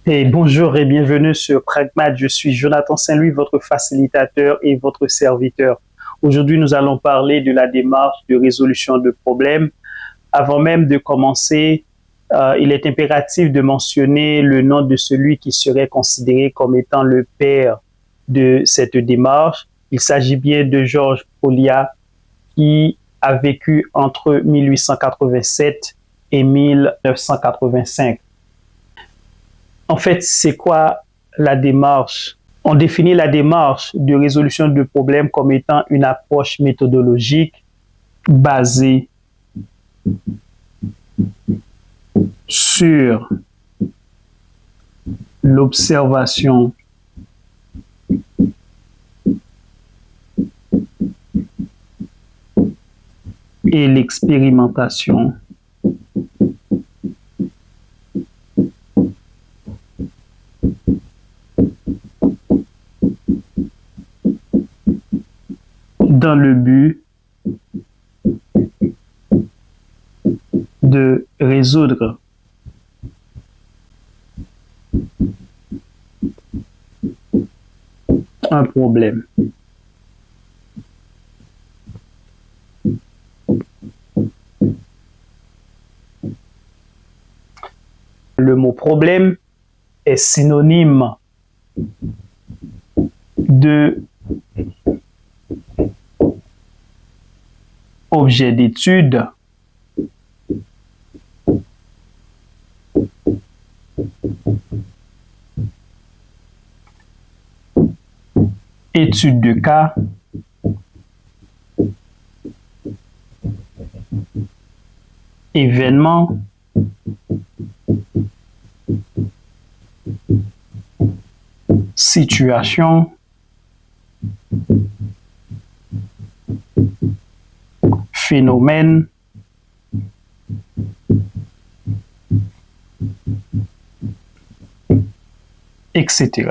Et bonjour et bienvenue sur Pragmat. Je suis Jonathan Saint-Louis, votre facilitateur et votre serviteur. Aujourd'hui, nous allons parler de la démarche de résolution de problèmes. Avant même de commencer, il est impératif de mentionner le nom de celui qui serait considéré comme étant le père de cette démarche. Il s'agit bien de Georges Pauliat, qui a vécu entre 1887 et 1985. En fait, c'est quoi la démarche? On définit la démarche de résolution de problèmes comme étant une approche méthodologique basée sur l'observation et l'expérimentation dans le but de résoudre un problème. Le mot problème est synonyme de objet d'étude, étude de cas, événement, situation, phénomène, etc.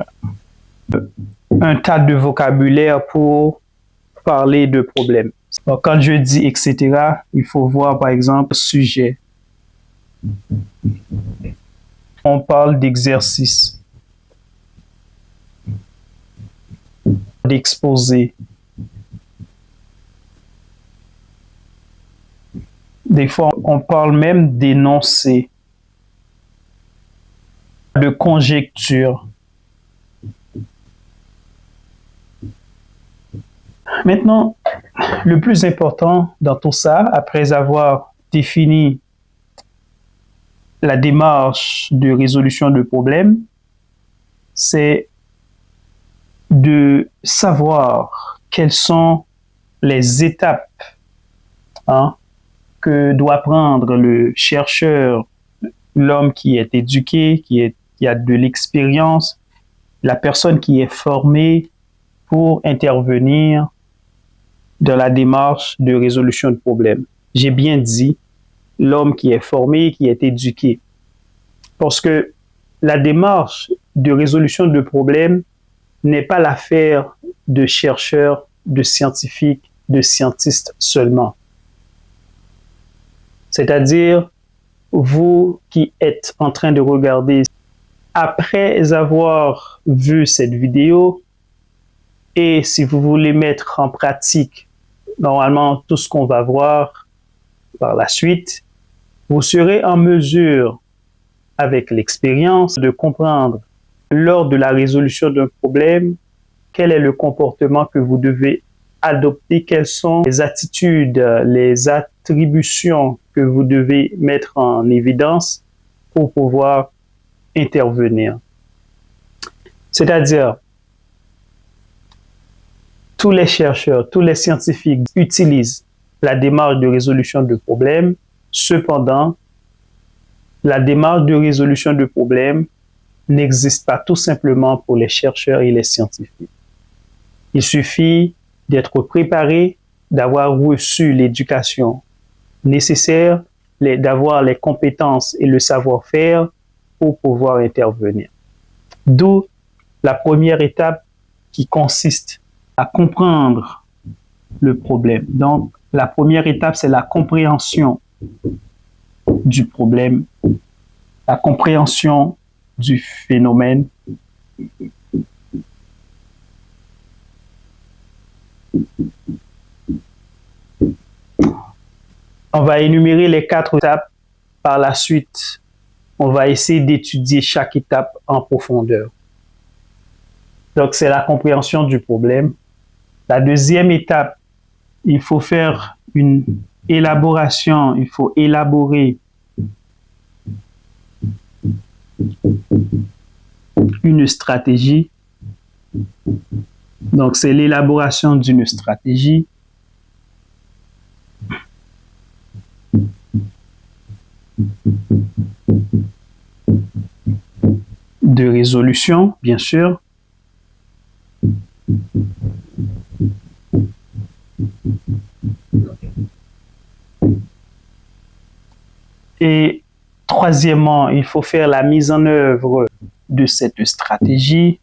Un tas de vocabulaire pour parler de problème. Donc, quand je dis etc., il faut voir par exemple sujet. On parle d'exercice, d'exposé. Des fois, on parle même d'énoncé, de conjecture. Maintenant, le plus important dans tout ça, après avoir défini la démarche de résolution de problèmes, c'est de savoir quelles sont les étapes que doit prendre le chercheur, l'homme qui est éduqué, qui a de l'expérience, la personne qui est formée pour intervenir dans la démarche de résolution de problèmes. J'ai bien dit l'homme qui est formé, qui est éduqué. Parce que la démarche de résolution de problèmes n'est pas l'affaire de chercheurs, de scientifiques, de scientistes seulement. C'est-à-dire, vous qui êtes en train de regarder, après avoir vu cette vidéo, et si vous voulez mettre en pratique normalement tout ce qu'on va voir par la suite, vous serez en mesure, avec l'expérience, de comprendre lors de la résolution d'un problème, quel est le comportement que vous devez adopter, quelles sont les attitudes, les attributions que vous devez mettre en évidence pour pouvoir intervenir. C'est-à-dire, tous les chercheurs, tous les scientifiques utilisent la démarche de résolution de problèmes. Cependant, la démarche de résolution de problèmes n'existe pas tout simplement pour les chercheurs et les scientifiques. Il suffit d'être préparé, d'avoir reçu l'éducation nécessaire, d'avoir les compétences et le savoir-faire pour pouvoir intervenir. D'où la première étape qui consiste à comprendre le problème. Donc, la première étape, c'est la compréhension du problème, la compréhension du phénomène. On va énumérer les 4 étapes. Par la suite, on va essayer d'étudier chaque étape en profondeur. Donc, c'est la compréhension du problème. La deuxième étape, il faut faire une élaboration, il faut élaborer une stratégie. Donc, c'est l'élaboration d'une stratégie. De résolution, bien sûr. Et troisièmement, il faut faire la mise en œuvre de cette stratégie.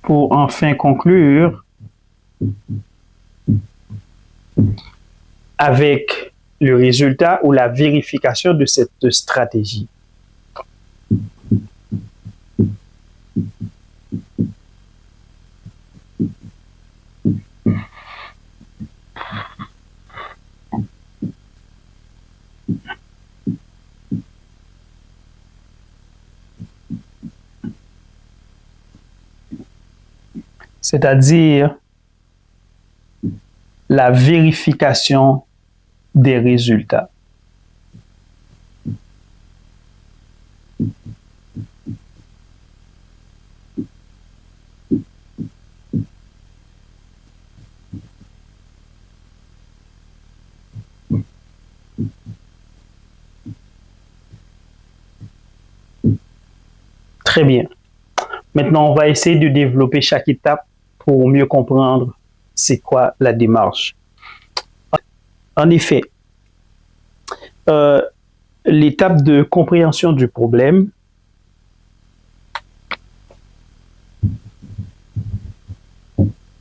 Pour enfin conclure avec le résultat ou la vérification de cette stratégie. C'est-à-dire la vérification des résultats. Très bien. Maintenant, on va essayer de développer chaque étape pour mieux comprendre c'est quoi la démarche. En effet, l'étape de compréhension du problème,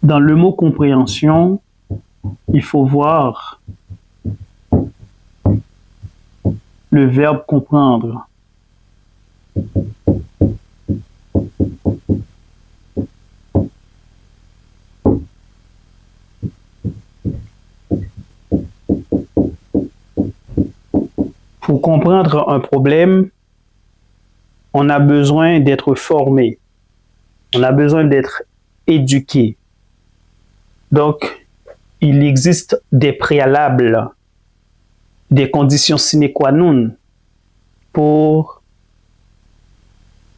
dans le mot compréhension, il faut voir le verbe comprendre. Pour comprendre un problème, on a besoin d'être formé, on a besoin d'être éduqué. Donc, il existe des préalables, des conditions sine qua non pour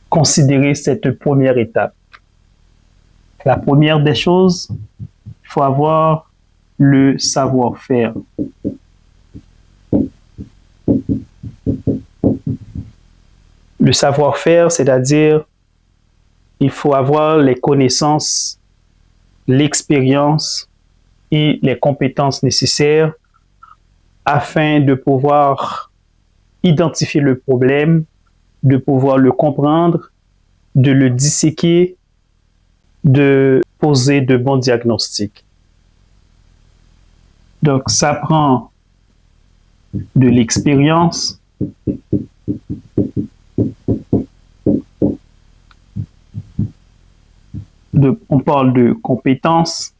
considérer cette première étape. La première des choses, il faut avoir le savoir-faire. Le savoir-faire, c'est-à-dire il faut avoir les connaissances, l'expérience et les compétences nécessaires afin de pouvoir identifier le problème, de pouvoir le comprendre, de le disséquer, de poser de bons diagnostics. Donc, ça prend de l'expérience, on parle de compétences,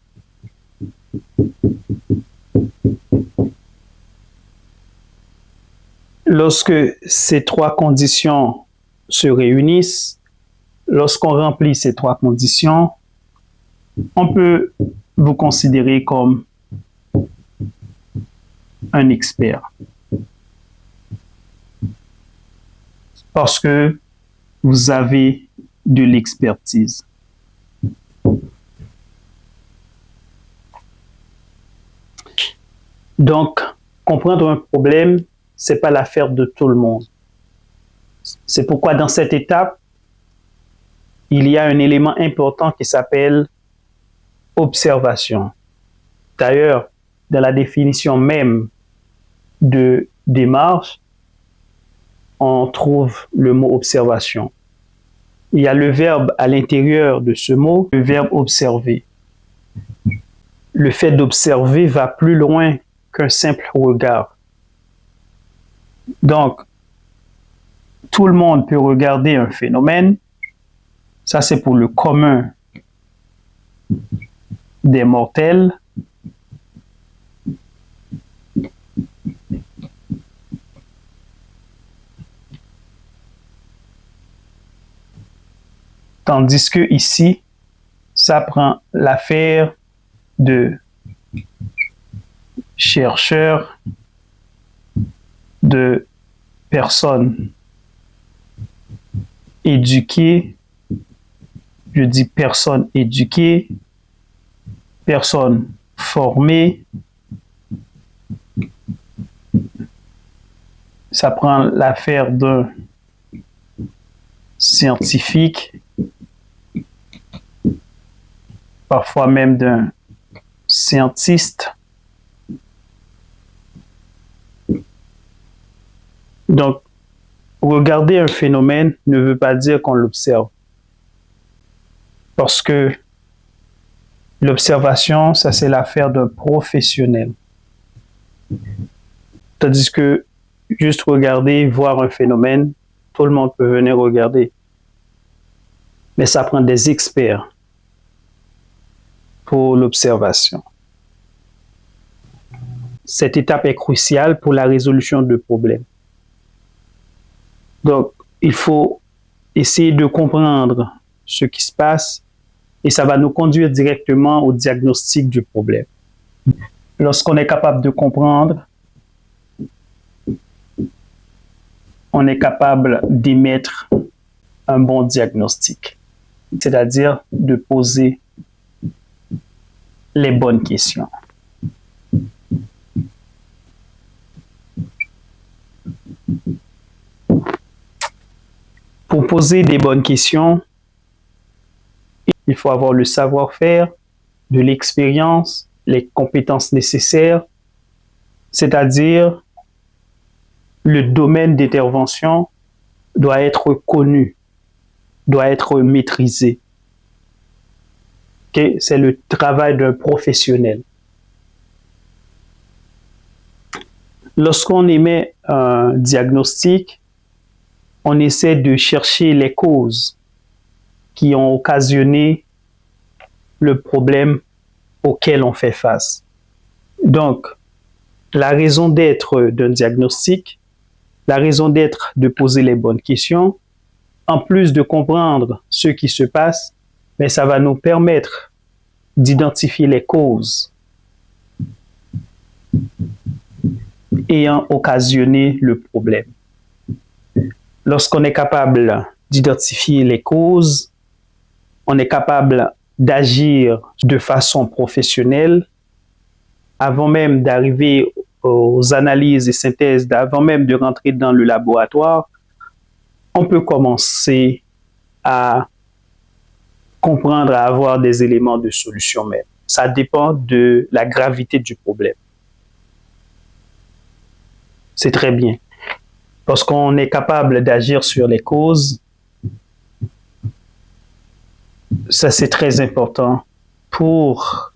lorsque ces 3 conditions se réunissent, lorsqu'on remplit ces 3 conditions, on peut vous considérer comme un expert. Parce que vous avez de l'expertise. Donc, comprendre un problème, ce n'est pas l'affaire de tout le monde. C'est pourquoi dans cette étape, il y a un élément important qui s'appelle observation. D'ailleurs, dans la définition même de démarche, on trouve le mot observation. Il y a le verbe à l'intérieur de ce mot, le verbe observer. Le fait d'observer va plus loin qu'un simple regard. Donc, tout le monde peut regarder un phénomène. Ça, c'est pour le commun des mortels. Tandis que ici, ça prend l'affaire de chercheurs, de personnes éduquées, je dis personnes éduquées, personnes formées. Ça prend l'affaire d'un scientifique, parfois même d'un scientiste. Donc, regarder un phénomène ne veut pas dire qu'on l'observe. Parce que l'observation, ça c'est l'affaire d'un professionnel. Tandis que juste regarder, voir un phénomène, tout le monde peut venir regarder. Mais ça prend des experts pour l'observation. Cette étape est cruciale pour la résolution de problèmes. Donc, il faut essayer de comprendre ce qui se passe et ça va nous conduire directement au diagnostic du problème. Lorsqu'on est capable de comprendre, on est capable d'émettre un bon diagnostic, c'est-à-dire de poser les bonnes questions. Pour poser des bonnes questions, il faut avoir le savoir-faire, de l'expérience, les compétences nécessaires, c'est-à-dire le domaine d'intervention doit être connu, doit être maîtrisé. Okay? C'est le travail d'un professionnel. Lorsqu'on émet un diagnostic, on essaie de chercher les causes qui ont occasionné le problème auquel on fait face. Donc, la raison d'être d'un diagnostic, la raison d'être de poser les bonnes questions, en plus de comprendre ce qui se passe, mais ça va nous permettre d'identifier les causes ayant occasionné le problème. Lorsqu'on est capable d'identifier les causes, on est capable d'agir de façon professionnelle avant même d'arriver aux analyses et synthèses, avant même de rentrer dans le laboratoire. On peut commencer à comprendre, à avoir des éléments de solution même. Ça dépend de la gravité du problème. C'est très bien. Parce qu'on est capable d'agir sur les causes, ça c'est très important pour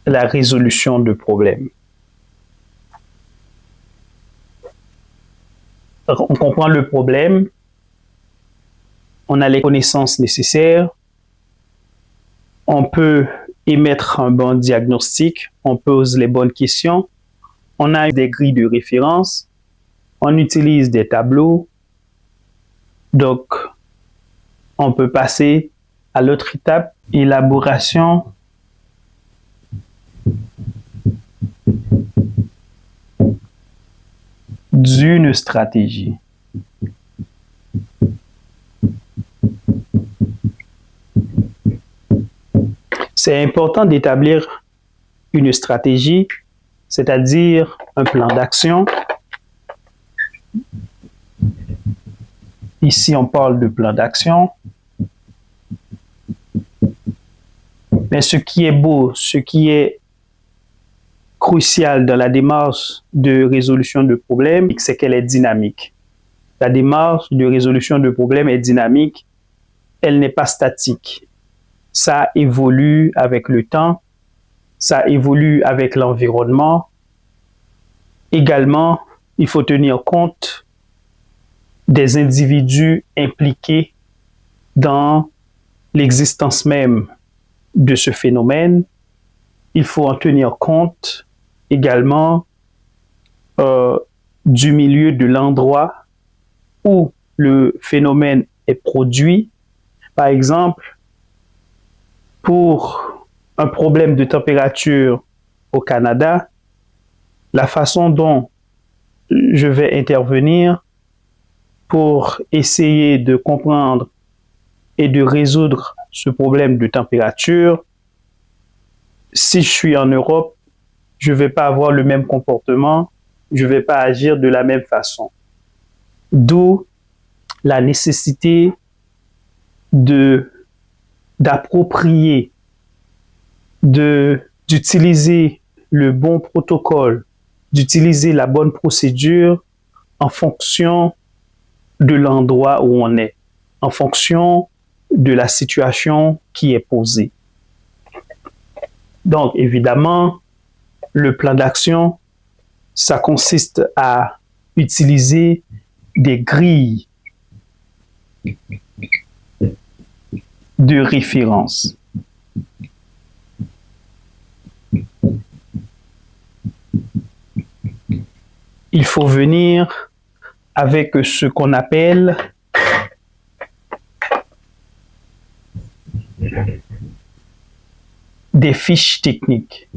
la résolution de problèmes. On comprend le problème, on a les connaissances nécessaires, on peut émettre un bon diagnostic, on pose les bonnes questions, on a des grilles de référence, on utilise des tableaux, donc on peut passer à l'autre étape, élaboration d'une stratégie. C'est important d'établir une stratégie, c'est-à-dire un plan d'action. Ici, on parle de plan d'action. Mais ce qui est beau, ce qui est crucial dans la démarche de résolution de problèmes, c'est qu'elle est dynamique. La démarche de résolution de problèmes est dynamique, elle n'est pas statique. Ça évolue avec le temps, ça évolue avec l'environnement. Également, il faut tenir compte des individus impliqués dans l'existence même de ce phénomène. Il faut en tenir compte également du milieu, de l'endroit où le phénomène est produit. Par exemple, pour un problème de température au Canada, la façon dont je vais intervenir pour essayer de comprendre et de résoudre ce problème de température, si je suis en Europe, je ne vais pas avoir le même comportement, je ne vais pas agir de la même façon. D'où la nécessité d'approprier, d'utiliser le bon protocole, d'utiliser la bonne procédure en fonction de l'endroit où on est, en fonction de la situation qui est posée. Donc, évidemment, le plan d'action, ça consiste à utiliser des grilles de référence. Il faut venir avec ce qu'on appelle des fiches techniques.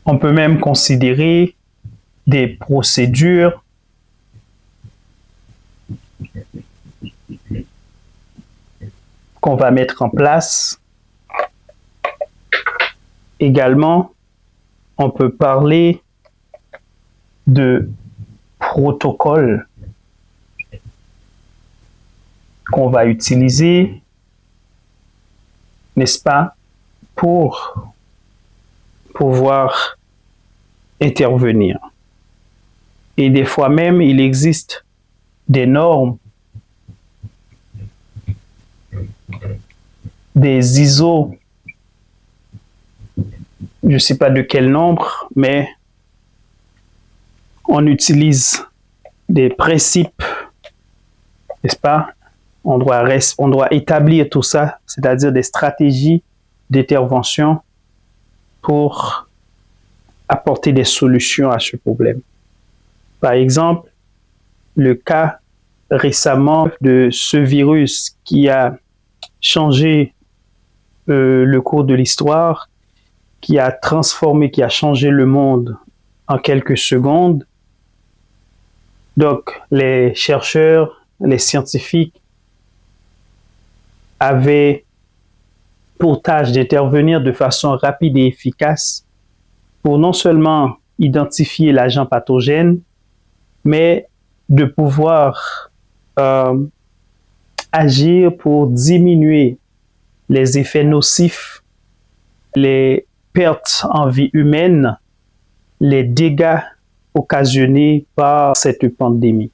On peut même considérer des procédures qu'on va mettre en place. Également, on peut parler de protocoles qu'on va utiliser, n'est-ce pas, pour pouvoir intervenir. Et des fois même, il existe des normes, des ISO, je ne sais pas de quel nombre, mais on utilise des principes, n'est-ce pas? On doit établir tout ça, c'est-à-dire des stratégies d'intervention pour apporter des solutions à ce problème. Par exemple, le cas récemment de ce virus qui a changé le cours de l'histoire, qui a transformé, qui a changé le monde en quelques secondes. Donc, les chercheurs, les scientifiques avaient pour tâche d'intervenir de façon rapide et efficace pour non seulement identifier l'agent pathogène, mais de pouvoir agir pour diminuer les effets nocifs, les pertes en vie humaine, les dégâts occasionnés par cette pandémie.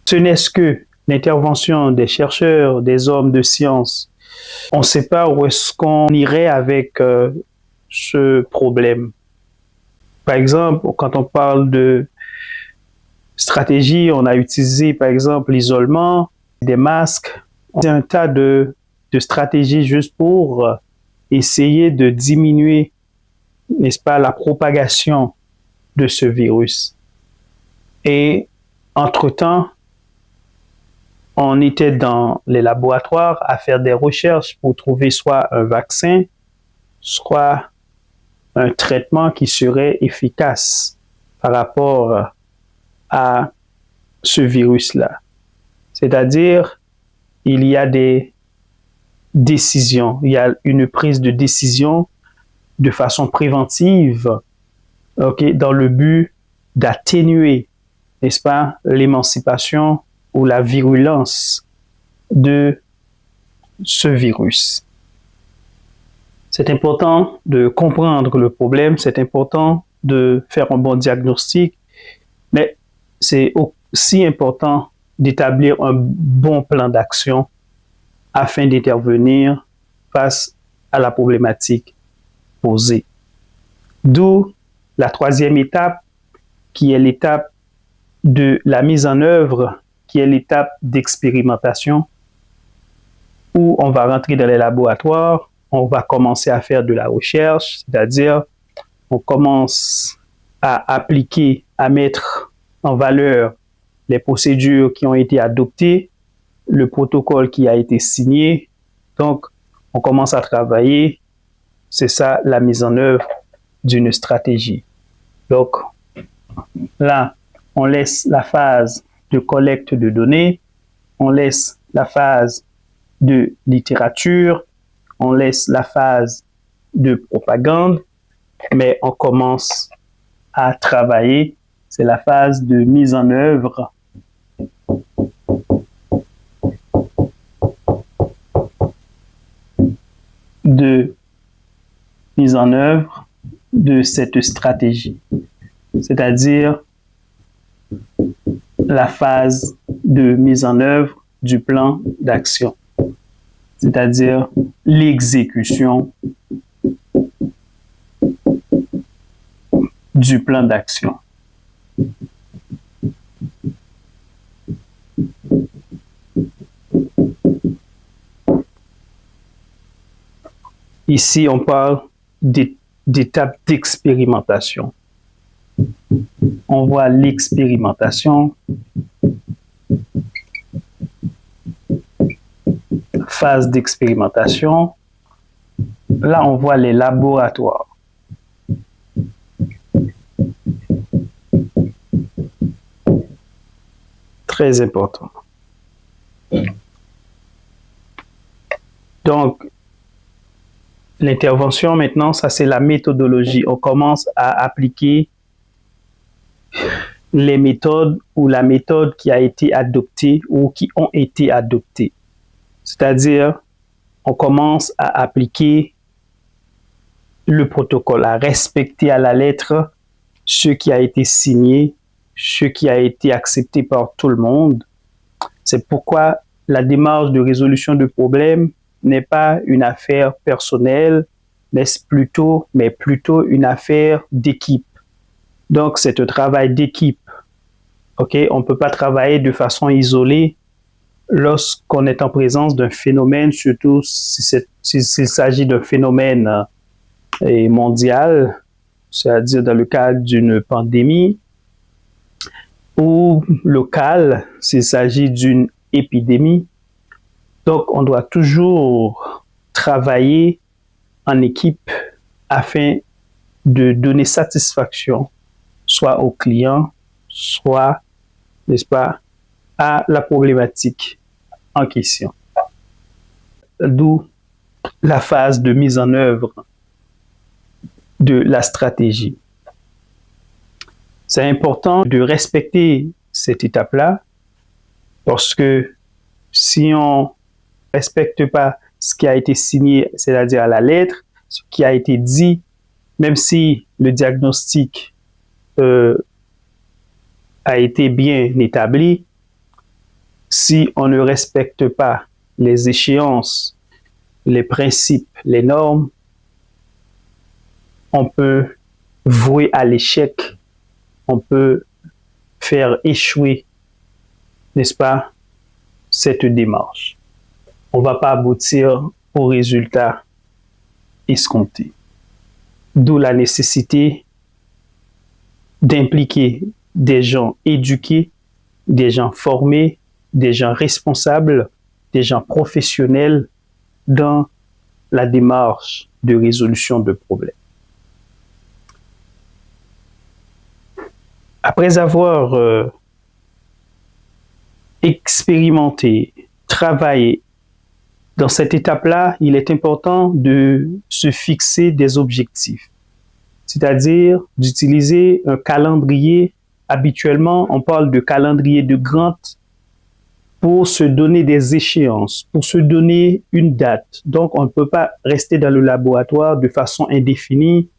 Ce n'est que l'intervention des chercheurs, des hommes de science. On ne sait pas où est-ce qu'on irait avec ce problème. Par exemple, quand on parle de stratégie, on a utilisé par exemple l'isolement, des masques. C'est un tas de stratégies juste pour essayer de diminuer, n'est-ce pas, la propagation de ce virus. Et entre-temps, on était dans les laboratoires à faire des recherches pour trouver soit un vaccin, soit un traitement qui serait efficace par rapport à ce virus-là. C'est-à-dire, il y a des décisions, il y a une prise de décision de façon préventive, dans le but d'atténuer, n'est-ce pas, l'émancipation ou la virulence de ce virus. C'est important de comprendre le problème, c'est important de faire un bon diagnostic, mais c'est aussi important d'établir un bon plan d'action afin d'intervenir face à la problématique posée. D'où la troisième étape, qui est l'étape de la mise en œuvre, qui est l'étape d'expérimentation, où on va rentrer dans les laboratoires, on va commencer à faire de la recherche, c'est-à-dire on commence à appliquer, à mettre en valeur les procédures qui ont été adoptées, le protocole qui a été signé. Donc, on commence à travailler. C'est ça la mise en œuvre d'une stratégie. Donc, là, on laisse la phase de collecte de données, on laisse la phase de littérature, on laisse la phase de propagande, mais on commence à travailler. C'est la phase de mise en œuvre de cette stratégie, c'est-à-dire la phase de mise en œuvre du plan d'action, c'est-à-dire l'exécution du plan d'action. Ici, on parle d'étapes d'expérimentation. On voit l'expérimentation, phase d'expérimentation. Là, on voit les laboratoires. Très important. Donc, l'intervention maintenant, ça c'est la méthodologie. On commence à appliquer les méthodes ou la méthode qui a été adoptée ou qui ont été adoptées. C'est-à-dire, on commence à appliquer le protocole, à respecter à la lettre ce qui a été signé, ce qui a été accepté par tout le monde. C'est pourquoi la démarche de résolution de problèmes n'est pas une affaire personnelle, mais plutôt une affaire d'équipe. Donc, c'est un travail d'équipe. Okay? On ne peut pas travailler de façon isolée lorsqu'on est en présence d'un phénomène, surtout s'il s'agit d'un phénomène mondial, c'est-à-dire dans le cadre d'une pandémie, ou local, s'il s'agit d'une épidémie. Donc, on doit toujours travailler en équipe afin de donner satisfaction soit au client, soit, n'est-ce pas, à la problématique en question. D'où la phase de mise en œuvre de la stratégie. C'est important de respecter cette étape-là parce que si on ne respecte pas ce qui a été signé, c'est-à-dire à la lettre, ce qui a été dit, même si le diagnostic a été bien établi, si on ne respecte pas les échéances, les principes, les normes, on peut vouer à l'échec, on peut faire échouer, n'est-ce pas, cette démarche. On ne va pas aboutir au résultat escompté. D'où la nécessité d'impliquer des gens éduqués, des gens formés, des gens responsables, des gens professionnels dans la démarche de résolution de problèmes. Après avoir expérimenté, travaillé, dans cette étape-là, il est important de se fixer des objectifs, c'est-à-dire d'utiliser un calendrier. Habituellement, on parle de calendrier de Gantt pour se donner des échéances, pour se donner une date. Donc, on ne peut pas rester dans le laboratoire de façon indéfinie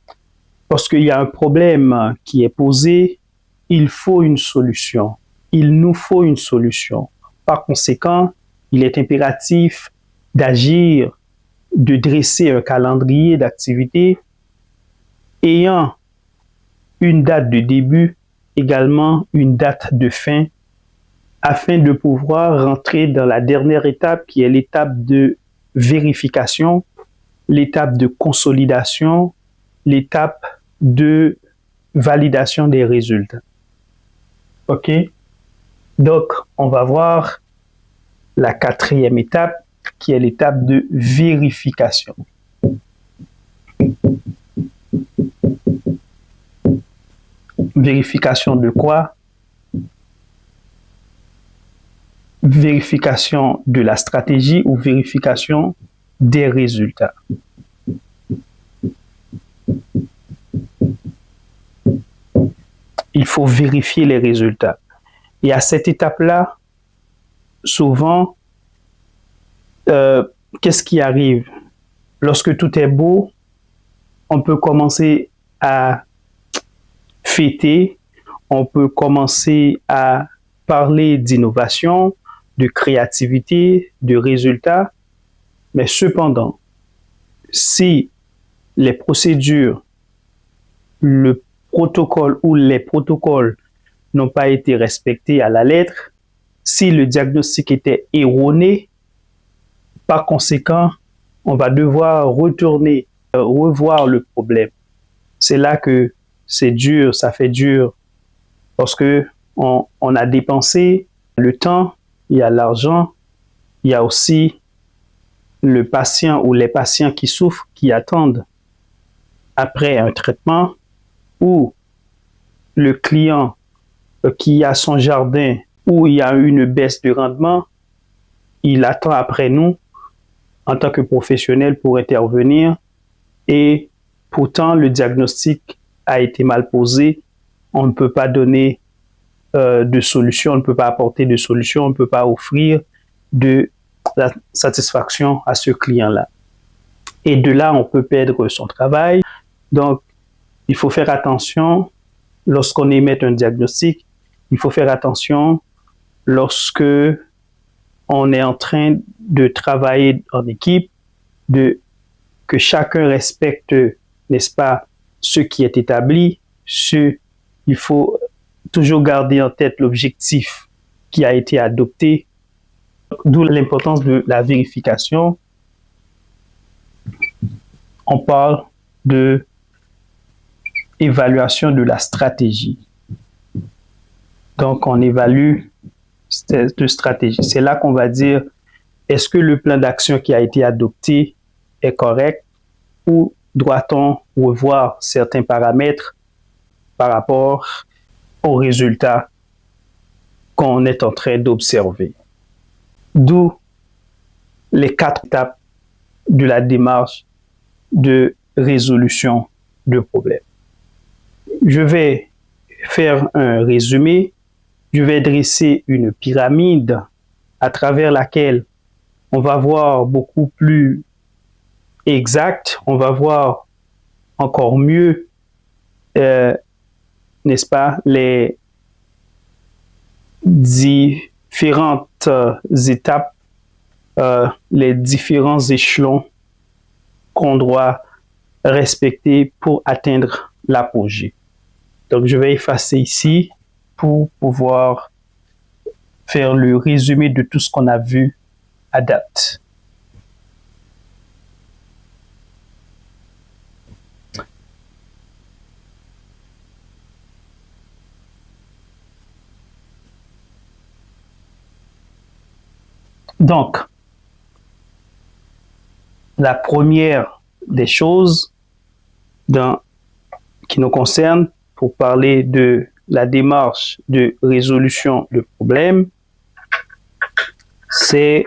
parce qu'il y a un problème qui est posé. Il faut une solution. Il nous faut une solution. Par conséquent, il est impératif d'agir, de dresser un calendrier d'activités ayant une date de début, également une date de fin, afin de pouvoir rentrer dans la dernière étape qui est l'étape de vérification, l'étape de consolidation, l'étape de validation des résultats. OK? Donc, on va voir la quatrième étape qui est l'étape de vérification. Vérification de quoi? Vérification de la stratégie ou vérification des résultats. Il faut vérifier les résultats. Et à cette étape-là, souvent, qu'est-ce qui arrive? Lorsque tout est beau, on peut commencer à fêter, on peut commencer à parler d'innovation, de créativité, de résultats, mais cependant, si les procédures, le protocole ou les protocoles n'ont pas été respectés à la lettre, si le diagnostic était erroné, par conséquent, on va devoir retourner, revoir le problème. C'est là que c'est dur, ça fait dur, parce que on a dépensé le temps, il y a l'argent, il y a aussi le patient ou les patients qui souffrent, qui attendent après un traitement, ou le client qui a son jardin où il y a une baisse de rendement, il attend après nous en tant que professionnel pour intervenir et pourtant le diagnostic a été mal posé. On ne peut pas donner de solution, on ne peut pas apporter de solution, on ne peut pas offrir de la satisfaction à ce client-là. Et de là, on peut perdre son travail. Donc, il faut faire attention lorsqu'on émet un diagnostic. Il faut faire attention lorsque on est en train de travailler en équipe, que chacun respecte, n'est-ce pas, ce qui est établi. Il faut toujours garder en tête l'objectif qui a été adopté, d'où l'importance de la vérification. On parle de évaluation de la stratégie. Donc, on évalue cette stratégie. C'est là qu'on va dire, est-ce que le plan d'action qui a été adopté est correct ou doit-on revoir certains paramètres par rapport aux résultats qu'on est en train d'observer. D'où les 4 étapes de la démarche de résolution de problèmes. Je vais faire un résumé. Je vais dresser une pyramide à travers laquelle on va voir beaucoup plus exact, on va voir encore mieux, n'est-ce pas, les différentes étapes, les différents échelons qu'on doit respecter pour atteindre l'apogée. Donc, je vais effacer ici pour pouvoir faire le résumé de tout ce qu'on a vu à date. Donc, la première des choses qui nous concerne pour parler de la démarche de résolution de problèmes, c'est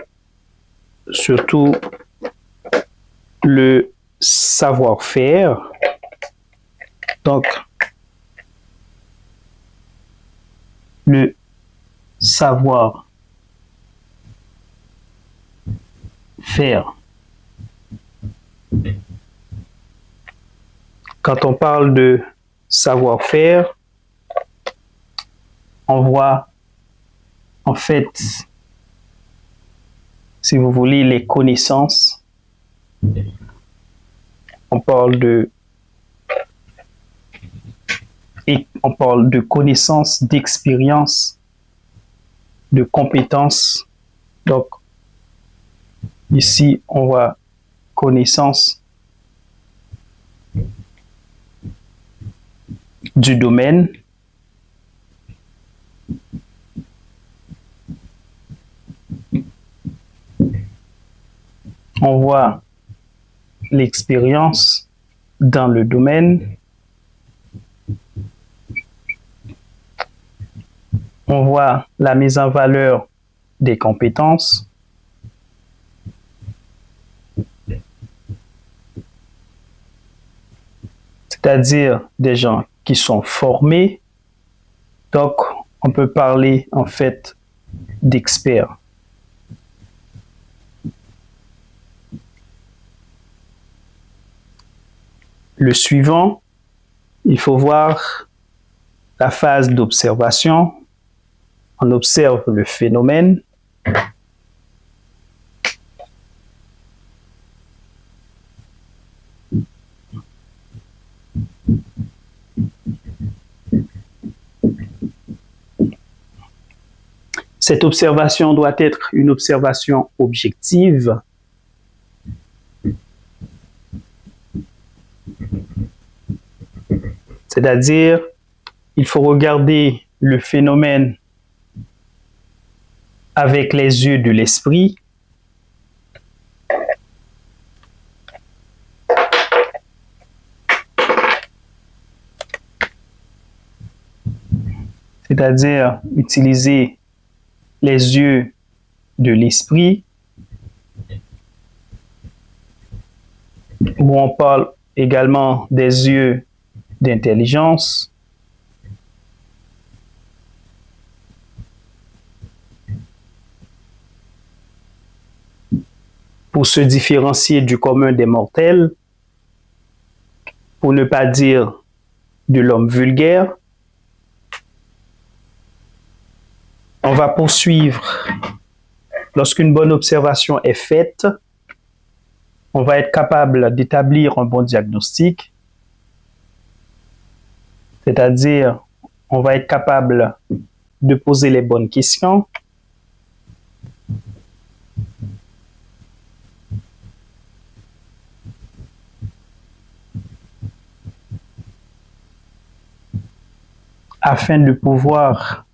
surtout le savoir-faire. Donc, le savoir-faire faire. Quand on parle de savoir-faire, on voit en fait, si vous voulez, les connaissances. On parle de connaissances, d'expérience, de compétences. Donc, ici, on voit connaissance du domaine. On voit l'expérience dans le domaine. On voit la mise en valeur des compétences. C'est-à-dire des gens qui sont formés. Donc, on peut parler en fait d'experts. Le suivant, il faut voir la phase d'observation. On observe le phénomène. Cette observation doit être une observation objective. C'est-à-dire, il faut regarder le phénomène avec les yeux de l'esprit. C'est-à-dire utiliser les yeux de l'esprit, où on parle également des yeux d'intelligence. Pour se différencier du commun des mortels, pour ne pas dire de l'homme vulgaire. On va poursuivre. Lorsqu'une bonne observation est faite, on va être capable d'établir un bon diagnostic. C'est-à-dire, on va être capable de poser les bonnes questions. Afin de pouvoir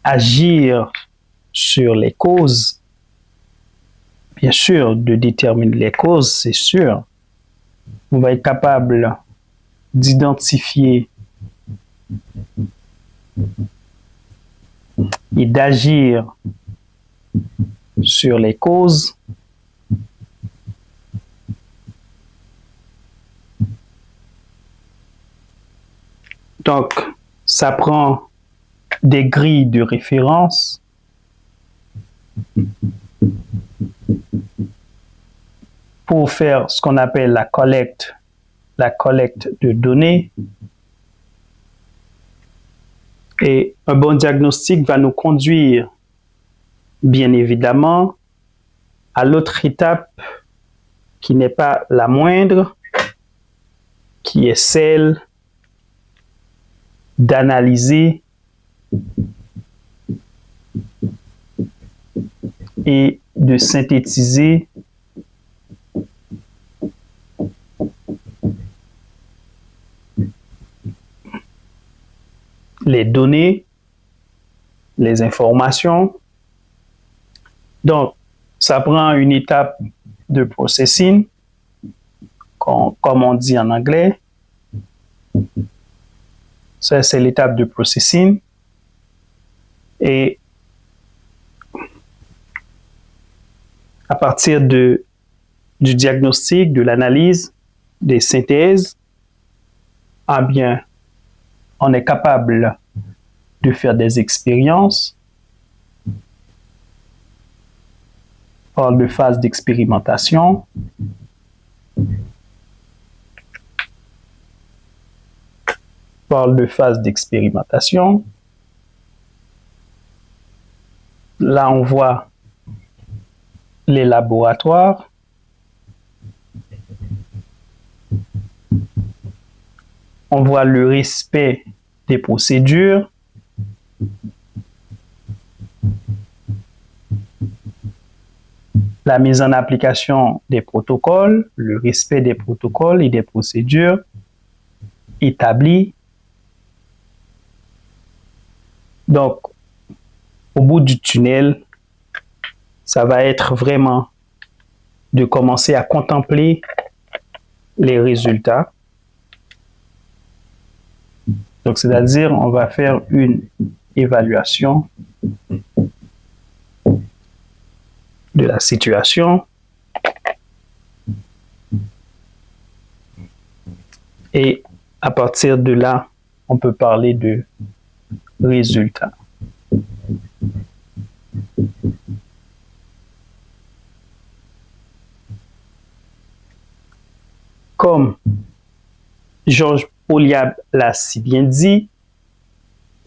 agir sur les causes, bien sûr, de déterminer les causes, c'est sûr. On va être capable d'identifier et d'agir sur les causes. Donc, ça prend des grilles de référence. Pour faire ce qu'on appelle la collecte de données. Et un bon diagnostic va nous conduire, bien évidemment, à l'autre étape qui n'est pas la moindre, qui est celle d'analyser et de synthétiser les données, les informations. Donc, ça prend une étape de processing, comme on dit en anglais. Ça, c'est l'étape de processing. Et à partir du diagnostic, de l'analyse, des synthèses, ah bien, on est capable de faire des expériences parle de phase d'expérimentation. Parle de phase d'expérimentation. Là, on voit les laboratoires. On voit le respect des procédures. La mise en application des protocoles, le respect des protocoles et des procédures établis. Donc, au bout du tunnel, ça va être vraiment de commencer à contempler les résultats. Donc, c'est-à-dire, on va faire une évaluation de la situation et à partir de là, on peut parler de résultats. Comme Georges Polyab l'a si bien dit,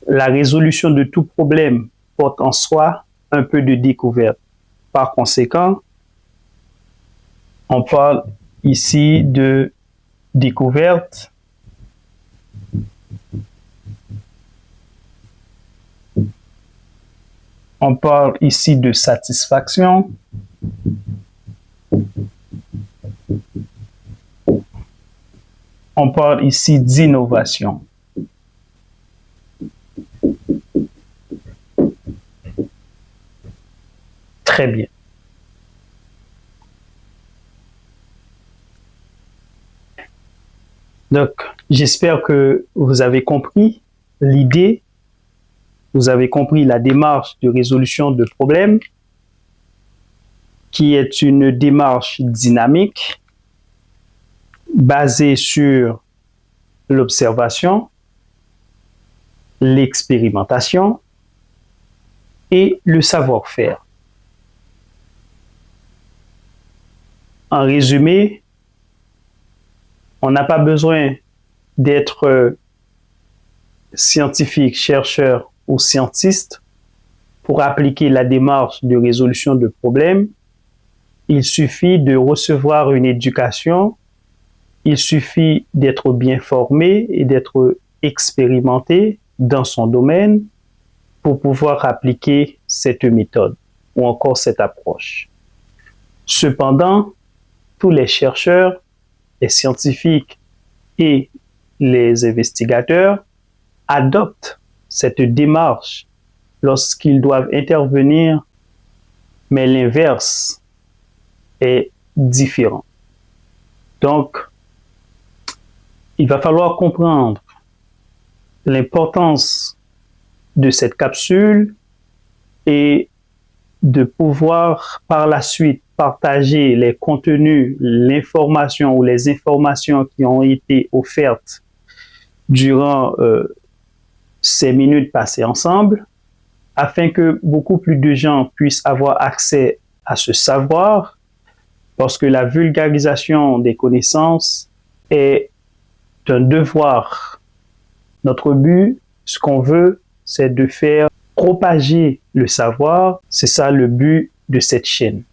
la résolution de tout problème porte en soi un peu de découverte. Par conséquent, on parle ici de découverte. On parle ici de satisfaction. On parle ici d'innovation. Très bien. Donc, j'espère que vous avez compris l'idée, vous avez compris la démarche de résolution de problèmes, qui est une démarche dynamique, basée sur l'observation, l'expérimentation et le savoir-faire. En résumé, on n'a pas besoin d'être scientifique, chercheur ou scientiste pour appliquer la démarche de résolution de problèmes. Il suffit de recevoir une éducation, il suffit d'être bien formé et d'être expérimenté dans son domaine pour pouvoir appliquer cette méthode ou encore cette approche. Cependant, tous les chercheurs, les scientifiques et les investigateurs adoptent cette démarche lorsqu'ils doivent intervenir, mais l'inverse est différent. Donc, il va falloir comprendre l'importance de cette capsule et de pouvoir par la suite partager les contenus, l'information ou les informations qui ont été offertes durant ces minutes passées ensemble, afin que beaucoup plus de gens puissent avoir accès à ce savoir, parce que la vulgarisation des connaissances est un devoir. Notre but, ce qu'on veut, c'est de faire propager le savoir. C'est ça le but de cette chaîne.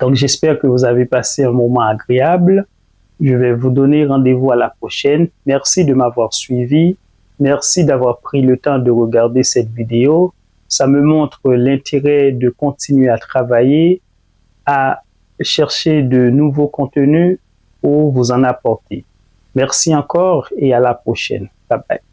Donc, j'espère que vous avez passé un moment agréable. Je vais vous donner rendez-vous à la prochaine. Merci de m'avoir suivi. Merci d'avoir pris le temps de regarder cette vidéo. Ça me montre l'intérêt de continuer à travailler, à chercher de nouveaux contenus pour vous en apporter. Merci encore et à la prochaine. Bye bye.